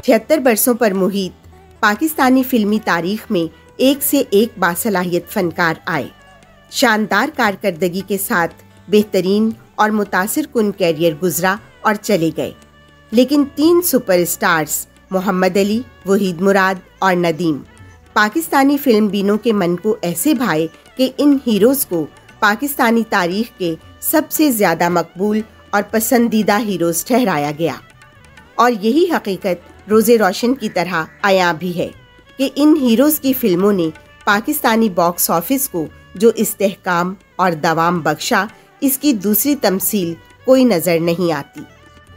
78 बरसों पर मुहित पाकिस्तानी फिल्मी तारीख में एक से एक बासलाहियत फनकार आए। शानदार कारकर्दगी के साथ बेहतरीन और मुतासिर कुन कैरियर गुजरा और चले गए, लेकिन 3 सुपरस्टार्स मोहम्मद अली, वहीद मुराद और नदीम पाकिस्तानी फिल्म बीनों के मन को ऐसे भाए कि इन हीरोज़ को पाकिस्तानी तारीख के सबसे ज़्यादा मकबूल और पसंदीदा हीरोज़ ठहराया गया। और यही हकीकत रोज़े रोशन की तरह आया भी है कि इन हीरोज़ की फिल्मों ने पाकिस्तानी बॉक्स ऑफिस को जो इस्तेहकाम और दवाम बख्शा, इसकी दूसरी तमसील कोई नज़र नहीं आती।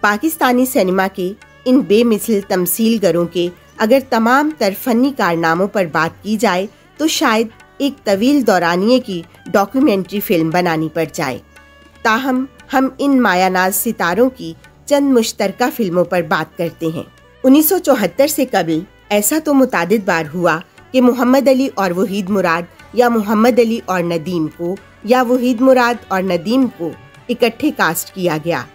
पाकिस्तानी सिनेमा के इन बेमिसल तमसीलगरों के अगर तमाम तर फनी कारनामों पर बात की जाए तो शायद एक तवील दौरानिए की डॉक्यूमेंट्री फिल्म बनानी पड़ जाए। ताहम हम इन मायानाज सितारों की चंद मुश्तरका फिल्मों पर बात करते हैं। 1974 से कबल ऐसा तो मुतादिद बार हुआ कि मोहम्मद अली और वहीद मुराद या मोहम्मद अली और नदीम को या वहीद मुराद और नदीम को इकट्ठे कास्ट किया गया,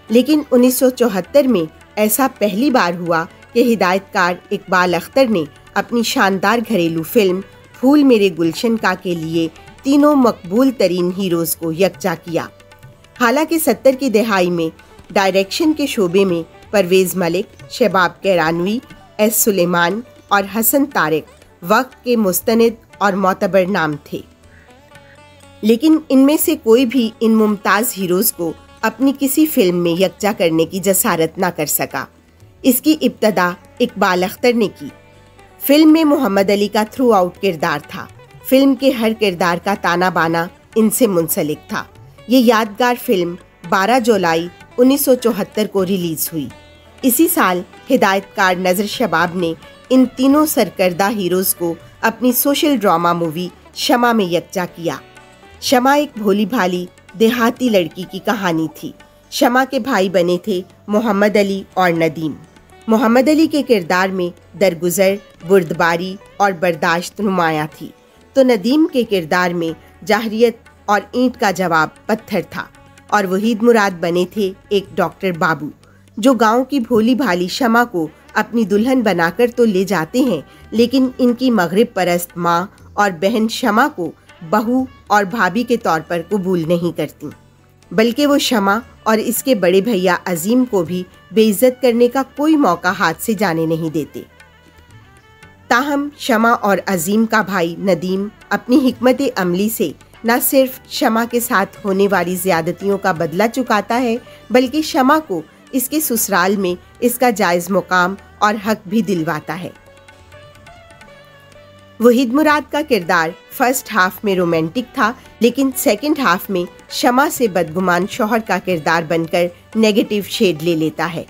लेकिन 1974 में ऐसा पहली बार हुआ कि हिदायतकार इकबाल अख्तर ने अपनी शानदार घरेलू फिल्म फूल मेरे गुलशन का के लिए तीनों मकबूल तरीन हीरोज़ को यकजा किया। हालांकि 70 की दहाई में डायरेक्शन के शोबे में परवेज़ मलिक, शबाब कैरानवी, एस सुलेमान और हसन तारिक वक्त के मुस्तनिद और मोतबर नाम थे, लेकिन इनमें से कोई भी इन मुमताज़ हीरोज़ को अपनी किसी फिल्म में यकजा करने की जसारत ना कर सका। इसकी इब्तदा इकबाल अख्तर ने की। फिल्म में मोहम्मद अली का थ्रू आउट किरदार था। फिल्म के हर किरदार का ताना बाना इनसे मुंसलिक था। ये यादगार फिल्म 12 जुलाई 1974 को रिलीज हुई। इसी साल हिदायतकार नज़र शबाब ने इन तीनों सरकर्दा हीरोज़ को अपनी सोशल ड्रामा मूवी शमा में यकजा किया। शमा एक भोली भाली देहाती लड़की की कहानी थी। शमा के भाई बने थे मोहम्मद अली और नदीम। मोहम्मद अली के किरदार में दरगुजर, बुर्दबारी और बर्दाश्त नुमाया थी, तो नदीम के किरदार में जाहरियत और ईंट का जवाब पत्थर था। और वहीद मुराद बने थे एक डॉक्टर बाबू, जो गांव की भोली भाली शमा को अपनी दुल्हन बनाकर तो ले जाते हैं, लेकिन इनकी मगरिब परस्त माँ और बहन शमा को बहू और भाभी के तौर पर कबूल नहीं करती, बल्कि वो शमा और इसके बड़े भैया अजीम को भी बेइज्जत करने का कोई मौका हाथ से जाने नहीं देते। ताहम शमा और अजीम का भाई नदीम अपनी हिकमत अमली से न सिर्फ शमा के साथ होने वाली ज्यादतियों का बदला चुकाता है, बल्कि शमा को इसके ससुराल में इसका जायज मुकाम और हक भी दिलवाता है। वहीद मुराद का किरदार फर्स्ट हाफ में रोमांटिक था, लेकिन सेकंड हाफ में शमा से बदगुमान शौहर का किरदार बनकर नेगेटिव शेड ले लेता है,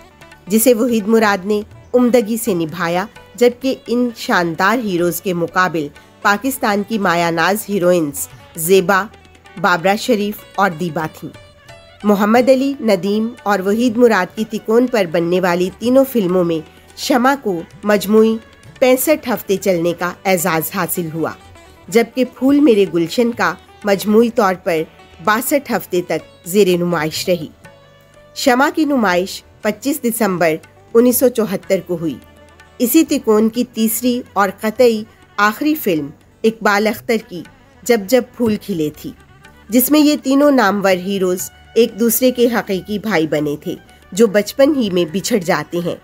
जिसे वहीद मुराद ने उम्दगी से निभाया। जबकि इन शानदार हीरोज़ के मुकाबिल पाकिस्तान की मायानाज हीरोइंस ज़ेबा, बाबरा शरीफ और दीबा थीं। मोहम्मद अली, नदीम और वहीद मुराद की तिकोन पर बनने वाली तीनों फिल्मों में शमा को मजमूई 65 हफ्ते चलने का एजाज़ हासिल हुआ, जबकि फूल मेरे गुलशन का मजमूई तौर पर 62 हफ्ते तक ज़ेरे नुमाइश रही। शमा की नुमाइश 25 दिसंबर 1974 को हुई। इसी तिकोन की तीसरी और कतई आखिरी फिल्म इकबाल अख्तर की जब जब फूल खिले थी, जिसमें ये तीनों नामवर हीरोज़ एक दूसरे के हकीकी भाई बने थे, जो बचपन ही में बिछड़ जाते हैं।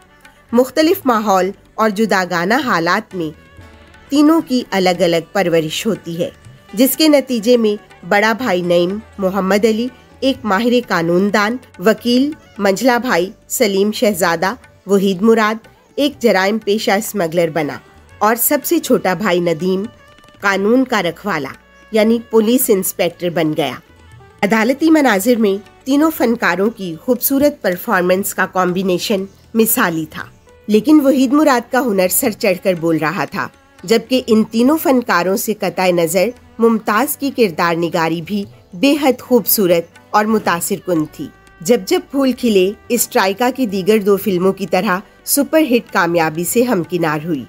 मुख्तलिफ माहौल और जुदागाना हालात में तीनों की अलग अलग परवरिश होती है, जिसके नतीजे में बड़ा भाई नईम मोहम्मद अली एक माहिर कानूनदान, वकील, मंझला भाई सलीम शहजादा वहीद मुराद एक जराइम पेशा स्मगलर बना, और सबसे छोटा भाई नदीम कानून का रखवाला यानी पुलिस इंस्पेक्टर बन गया। अदालती मनाजिर में तीनों फनकारों की खूबसूरत परफॉर्मेंस का कॉम्बिनेशन मिसाली था, लेकिन वहीद मुराद का हुनर सर चढ़कर बोल रहा था, जबकि इन तीनों फनकारों से कताए नज़र मुमताज़ की किरदार निगारी भी बेहद खूबसूरत और मुतासिर कुन थी। जब जब फूल खिले इस ट्राइका की दीगर 2 फिल्मों की तरह सुपरहिट कामयाबी से हमकिनार हुई।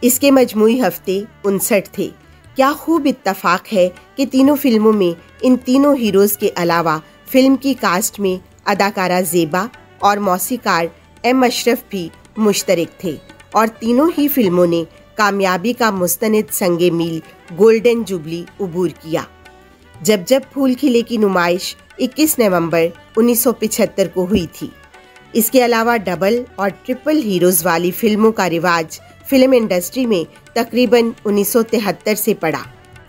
इसके मजमूई हफ्ते 59 थे। क्या खूब इत्तफाक है कि तीनों फिल्मों में इन तीनों हीरोज़ के अलावा फिल्म की कास्ट में अदाकारा ज़ेबा और मौसीकार एम अशरफ भी मुश्तरक थे और तीनों ही फिल्मों ने कामयाबी का मुस्तनिद संगे मील गोल्डन जुबली उबूर किया। जब जब फूल खिले की नुमाइश 21 नवंबर 1975 को हुई थी। इसके अलावा डबल और ट्रिपल हीरोज वाली फिल्मों का रिवाज फिल्म इंडस्ट्री में तकरीबन 1973 से पड़ा।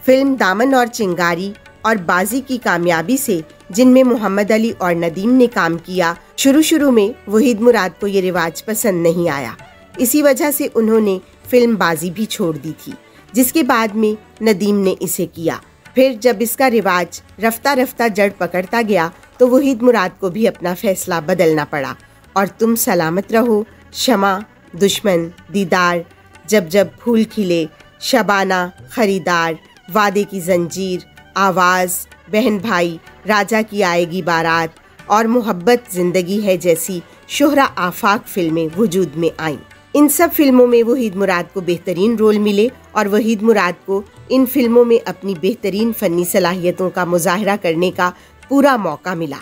फिल्म दामन और चिंगारी और बाजी की कामयाबी से, जिनमें मोहम्मद अली और नदीम ने काम किया, शुरू में वहीद मुराद को ये रिवाज पसंद नहीं आया। इसी वजह से उन्होंने फिल्म बाजी भी छोड़ दी थी, जिसके बाद में नदीम ने इसे किया। फिर जब इसका रिवाज रफ्ता रफ्ता जड़ पकड़ता गया तो वहीद मुराद को भी अपना फैसला बदलना पड़ा और तुम सलामत रहो, शमा, दुश्मन, दीदार, जब जब फूल खिले, शबाना, खरीदार, वादे की जंजीर, आवाज़, बहन भाई, राजा की आएगी बारात और मोहब्बत जिंदगी है जैसी शोहरा आफाक फिल्में वजूद में आईं। इन सब फिल्मों में वहीद मुराद को बेहतरीन रोल मिले और वहीद मुराद को इन फिल्मों में अपनी बेहतरीन फ़नी सलाहियतों का मुजाहरा करने का पूरा मौका मिला।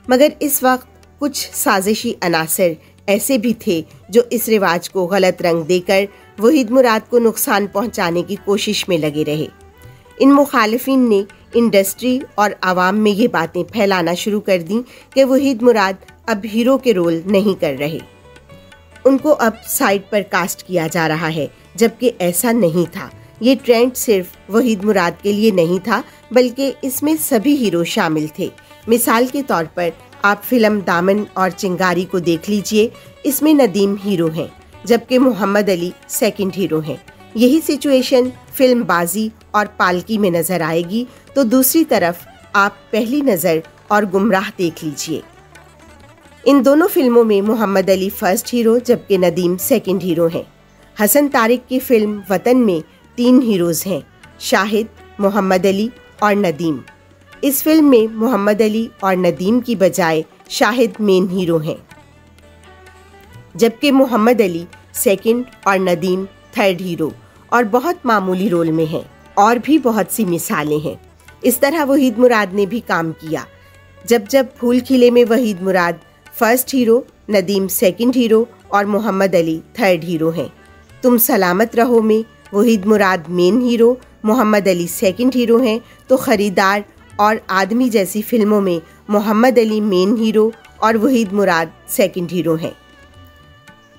मगर इस वक्त कुछ साजिशी अनासर ऐसे भी थे जो इस रिवाज को गलत रंग देकर वहीद मुराद को नुकसान पहुंचाने की कोशिश में लगे रहे। इन मुखालिफिन ने इंडस्ट्री और आवाम में ये बातें फैलाना शुरू कर दी कि वहीद मुराद अब हीरो के रोल नहीं कर रहे, उनको अब साइड पर कास्ट किया जा रहा है, जबकि ऐसा नहीं था। ये ट्रेंड सिर्फ वहीद मुराद के लिए नहीं था, बल्कि इसमें सभी हीरो शामिल थे। मिसाल के तौर पर आप फिल्म दामन और चिंगारी को देख लीजिए। इसमें नदीम हीरो हैं, जबकि मोहम्मद अली सेकंड हीरो हैं। यही सिचुएशन फिल्म बाजी और पालकी में नजर आएगी। तो दूसरी तरफ आप पहली नज़र और गुमराह देख लीजिए। इन दोनों फिल्मों में मोहम्मद अली फर्स्ट हीरो जबकि नदीम सेकंड हीरो हैं। हसन तारिक की फिल्म वतन में 3 हीरोज हैं, शाहिद, मोहम्मद अली और नदीम। इस फिल्म में मोहम्मद अली और नदीम की बजाय शाहिद मेन हीरो हैं, जबकि मोहम्मद अली सेकंड और नदीम थर्ड हीरो और बहुत मामूली रोल में हैं। और भी बहुत सी मिसालें हैं। इस तरह वहीद मुराद ने भी काम किया। जब जब फूल खिले में Waheed Murad first hero, Nadeem second hero और मोहम्मद अली थर्ड हीरो हैं। तुम सलामत रहो में Waheed Murad main hero, Mohammad Ali second hero हैं। तो खरीदार और आदमी जैसी फिल्मों में मोहम्मद अली मेन हीरो और वहीद मुराद सेकंड हीरो हैं।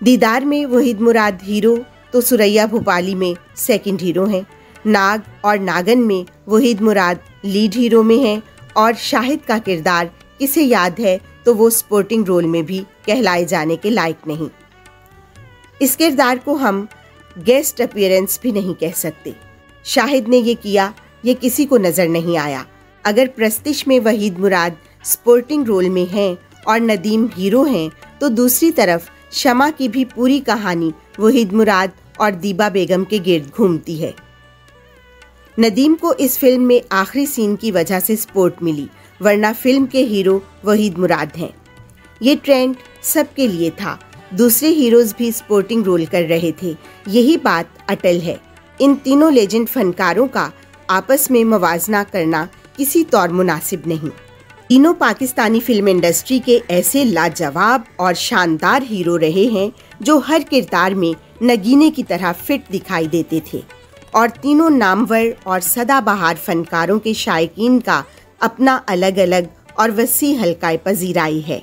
दीदार में वहीद मुराद हीरो तो सुरैया भोपाली में सेकंड हीरो हैं। नाग और नागन में वहीद मुराद लीड हीरो में हैं और शाहिद का किरदार किसे याद है तो वो स्पोर्टिंग रोल में भी कहलाए जाने के लायक नहीं। इस किरदार को हम गेस्ट अपीयरेंस भी नहीं कह सकते। शाहिद ने ये किया, ये किसी को नजर नहीं आया। अगर प्रस्तिश में वहीद मुराद स्पोर्टिंग रोल में हैं और नदीम हीरो हैं, तो दूसरी तरफ शमा की भी पूरी कहानी वहीद मुराद और दीबा बेगम के गिर्द घूमती है। नदीम को इस फिल्म में आखिरी सीन की वजह से सपोर्ट मिली, वरना फिल्म के हीरो वहीद मुराद हैं। ये ट्रेंड सबके लिए था, दूसरे हीरोज भी स्पोर्टिंग रोल कर रहे थे। यही बात अटल है। इन तीनों लेजेंड फनकारों का आपस में मवाजना करना किसी तौर मुनासिब नहीं। तीनों पाकिस्तानी फिल्म इंडस्ट्री के ऐसे लाजवाब और शानदार हीरो रहे हैं जो हर किरदार में नगीने की तरह फिट दिखाई देते थे और तीनों नामवर और सदाबहार फनकारों के शायकीन का अपना अलग अलग और वसी हल्का पजीराई है।